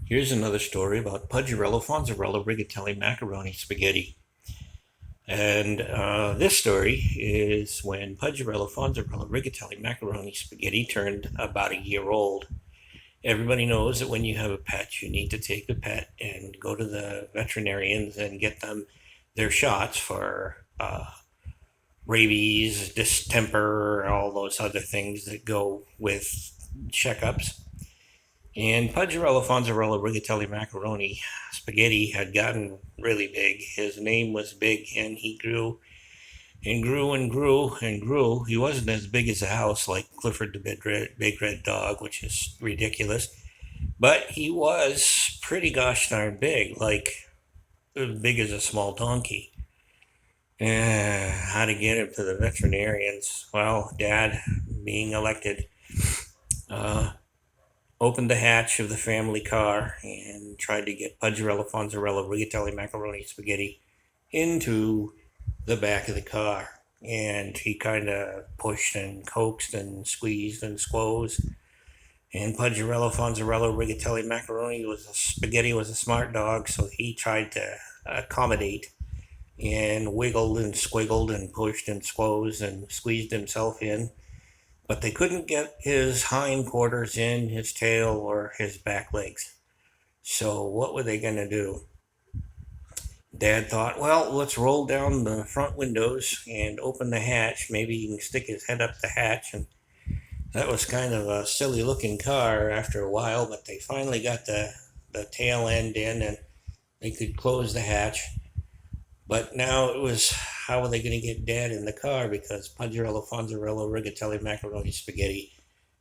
Here's another story about Pudgarello, Fonzarello, Riggattelli, Macaroni, Spaghetti. And this story is when Pudgarello, Fonzarello, Riggattelli, Macaroni, Spaghetti turned about a year old. Everybody knows that when you have a pet, you need to take the pet and go to the veterinarians and get them their shots for rabies, distemper, all those other things that go with checkups. And Pudgarello, Fonzarello, Rigatelli, Macaroni, Spaghetti had gotten really big. His name was big, and he grew and grew and grew and grew. He wasn't as big as a house like Clifford the Big Red Dog, which is ridiculous, but he was pretty gosh darn big, like as big as a small donkey. How to get him to the veterinarians? Well, Dad, being elected, uh, opened the hatch of the family car and tried to get Pudgarello, Fonzarello, Rigatelli, Macaroni, Spaghetti into the back of the car. And he kind of pushed and coaxed and squeezed and squoze. And Pudgarello, Fonzarello, Rigatelli, Spaghetti was a smart dog, so he tried to accommodate and wiggled and squiggled and pushed and squoze and squeezed himself in, but they couldn't get his hindquarters in, his tail, or his back legs. So what were they going to do? Dad thought, well, let's roll down the front windows and open the hatch. Maybe he can stick his head up the hatch. And that was kind of a silly looking car after a while, but they finally got the tail end in and they could close the hatch. But now it was, how were they going to get Dad in the car? Because Pudgarello, Fonzarello, Rigatelli, Macaroni, Spaghetti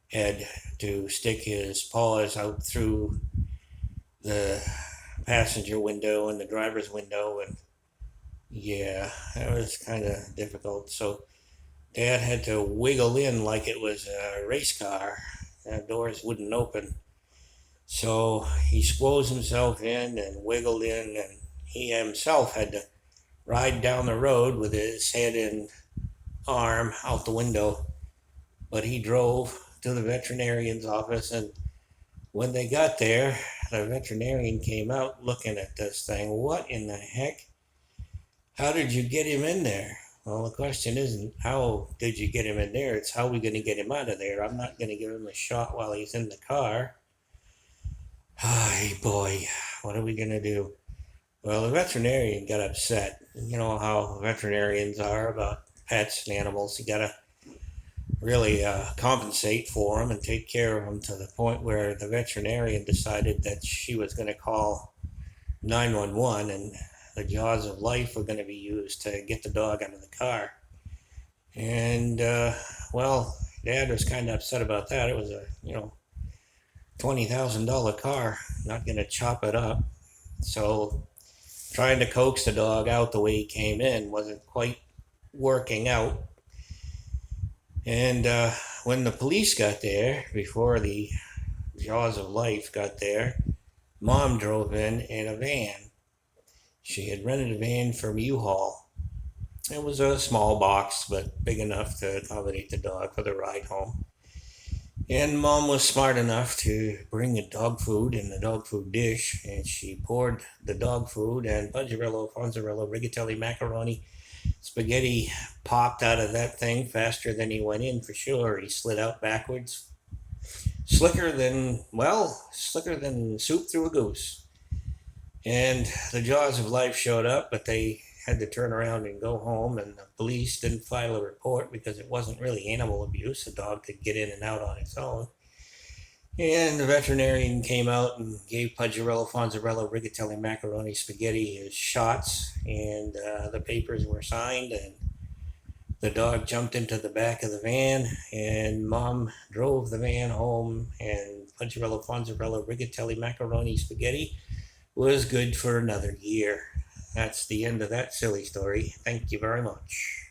had to stick his paws out through the passenger window and the driver's window. And yeah, that was kind of difficult. So Dad had to wiggle in like it was a race car. The doors wouldn't open. So he squoze himself in and wiggled in, and he himself had to ride down the road with his head and arm out the window. But he drove to the veterinarian's office, and when they got there, the veterinarian came out looking at this thing. What in the heck? How did you get him in there? Well, the question isn't how did you get him in there, it's how are we going to get him out of there. I'm not going to give him a shot while he's in the car. Ay, boy, what are we going to do? Well, the veterinarian got upset. You know how veterinarians are about pets and animals. You got to really compensate for them and take care of them, to the point where the veterinarian decided that she was going to call 911 and the jaws of life were going to be used to get the dog out of the car. And, well, Dad was kind of upset about that. It was a, $20,000 car, not going to chop it up. So trying to coax the dog out the way he came in wasn't quite working out. And when the police got there, before the Jaws of Life got there, Mom drove in a van. She had rented a van from U-Haul. It was a small box, but big enough to accommodate the dog for the ride home. And Mom was smart enough to bring the dog food in the dog food dish, and she poured the dog food, and Pudgarello, Fonzarello, Rigatelli, Macaroni, Spaghetti popped out of that thing faster than he went in, for sure. He slid out backwards. Slicker than soup through a goose. And the Jaws of Life showed up, but they had to turn around and go home, and the police didn't file a report because it wasn't really animal abuse. The dog could get in and out on its own. And the veterinarian came out and gave Pudgarello, Fonzarello, Rigatelli, Macaroni, Spaghetti his shots, and the papers were signed, and the dog jumped into the back of the van, and Mom drove the van home, and Pudgarello, Fonzarello, Rigatelli, Macaroni, Spaghetti was good for another year. That's the end of that silly story. Thank you very much.